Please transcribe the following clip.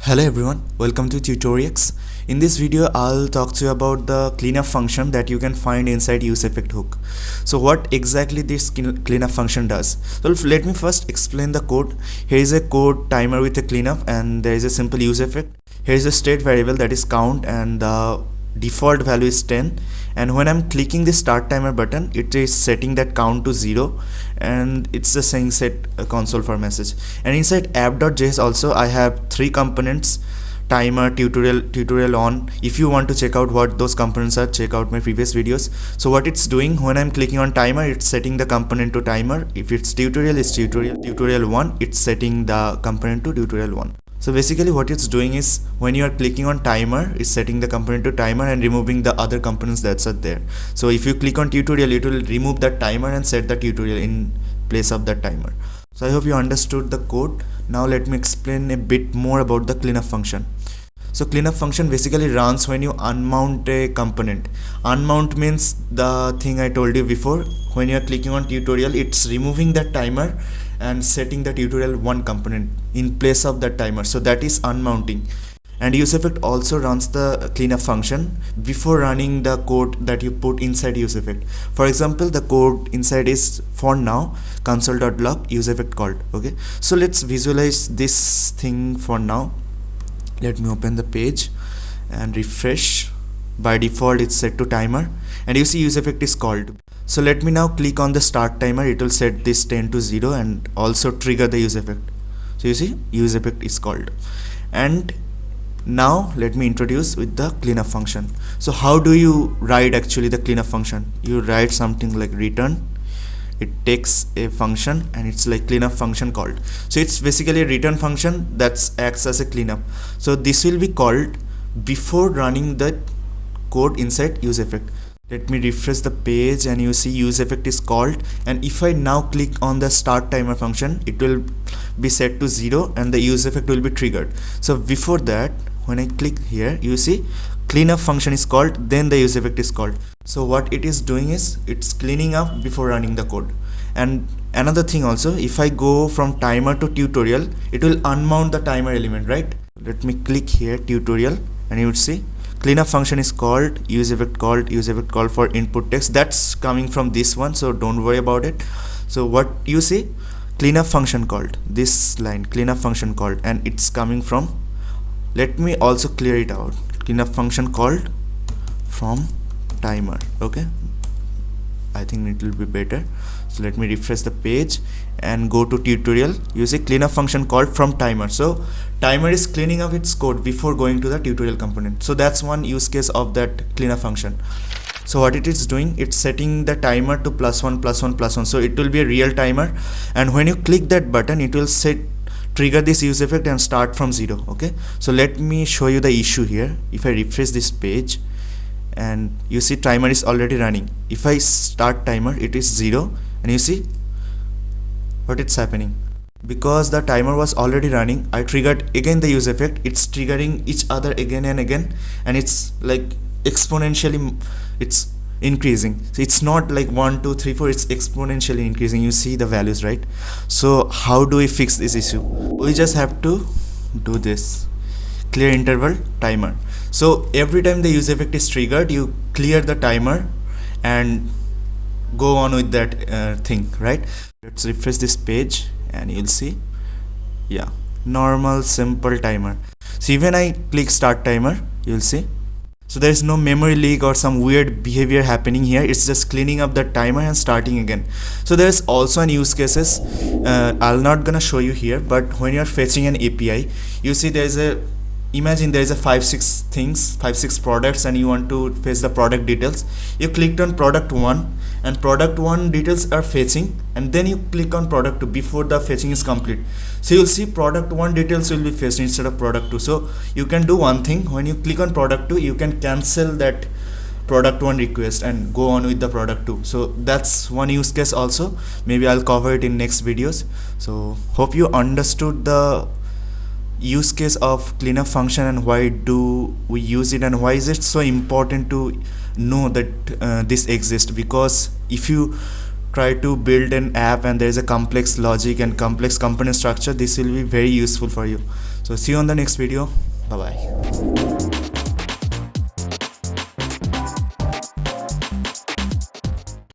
Hello everyone, welcome to TUTORIEX. In this video, I'll talk to you about the cleanup function that you can find inside useEffect hook. So what exactly this cleanup function does? So let me first explain the code. Here is a code timer with a cleanup and there is a simple useEffect. Here is a state variable that is count and the default value is 10, and when I'm clicking the start timer button, it is setting that count to 0 and it's just saying set a console for message. And inside app.js also I have three components: timer, tutorial on. If you want to check out what those components are, check out my previous videos. So what it's doing, when I'm clicking on timer, it's setting the component to timer. If it's tutorial 1, it's setting the component to tutorial 1. So basically what it's doing is, when you are clicking on timer, it's setting the component to timer and removing the other components that's are there. So if you click on tutorial, it will remove that timer and set the tutorial in place of that timer. So I hope you understood the code. Now let me explain a bit more about the cleanup function. So cleanup function basically runs when you unmount a component. Unmount means the thing I told you before. When you are clicking on tutorial, it's removing that timer and setting the tutorial 1 component in place of that timer. So that is unmounting. And useEffect also runs the cleanup function before running the code that you put inside useEffect. For example, the code inside is for now console.log useEffect called. Okay, so let's visualize this thing for now. Let me open the page and refresh. By default it's set to timer and you see useEffect is called. So let me now click on the start timer. It will set this 10 to 0 and also trigger the useEffect. So you see useEffect is called. And now let me introduce with the cleanup function. So how do you write actually the cleanup function? You write something like return. It takes a function and it's like cleanup function called. So it's basically a return function that acts as a cleanup. So this will be called before running the code inside useEffect. Let me refresh the page and you see useEffect is called, and if I now click on the start timer function, it will be set to 0 and the useEffect will be triggered. So before that, when I click here, you see cleanup function is called, then the useEffect is called. So what it is doing is it's cleaning up before running the code. And another thing also, if I go from timer to tutorial, it will unmount the timer element, right? Let me click here tutorial and you would see cleanup function is called, useEffect called for input text. That's coming from this one, so don't worry about it. So what you see, cleanup function called, this line cleanup function called, and it's coming from, let me also clear it out, cleanup function called from timer. Okay, I think it will be better. So let me refresh the page and go to tutorial. You see cleanup function called from timer. So timer is cleaning up its code before going to the tutorial component. So that's one use case of that cleanup function. So what it is doing, it's setting the timer to +1 +1 +1. So it will be a real timer, and when you click that button, it will trigger this useEffect and start from 0. Okay, so let me show you the issue here. If I refresh this page and you see timer is already running, if I start timer, it is 0, and you see what it's happening. Because the timer was already running, I triggered again the useEffect. It's triggering each other again and again, and it's like exponentially it's increasing. So it's not like 1 2 3 4, it's exponentially increasing. You see the values, right? So how do we fix this issue? We just have to do this clear interval timer. So every time the useEffect is triggered, you clear the timer and go on with that thing, right? Let's refresh this page and you'll see, yeah, normal simple timer. So even I click start timer, you'll see, so there is no memory leak or some weird behavior happening here. It's just cleaning up the timer and starting again. So there's also an use cases, I'll not gonna show you here, but when you're fetching an API, you see imagine there is a 5-6 products and you want to fetch the product details. You clicked on product 1 and product 1 details are fetching, and then you click on product 2 before the fetching is complete. So you'll see product 1 details will be fetched instead of product 2. So you can do one thing, when you click on product 2, you can cancel that product 1 request and go on with the product 2. So that's one use case also. Maybe I'll cover it in next videos. So hope you understood the use case of cleanup function and why do we use it and why is it so important to know that this exists. Because if you try to build an app and there is a complex logic and complex component structure, this will be very useful for you. So see you on the next video. Bye bye.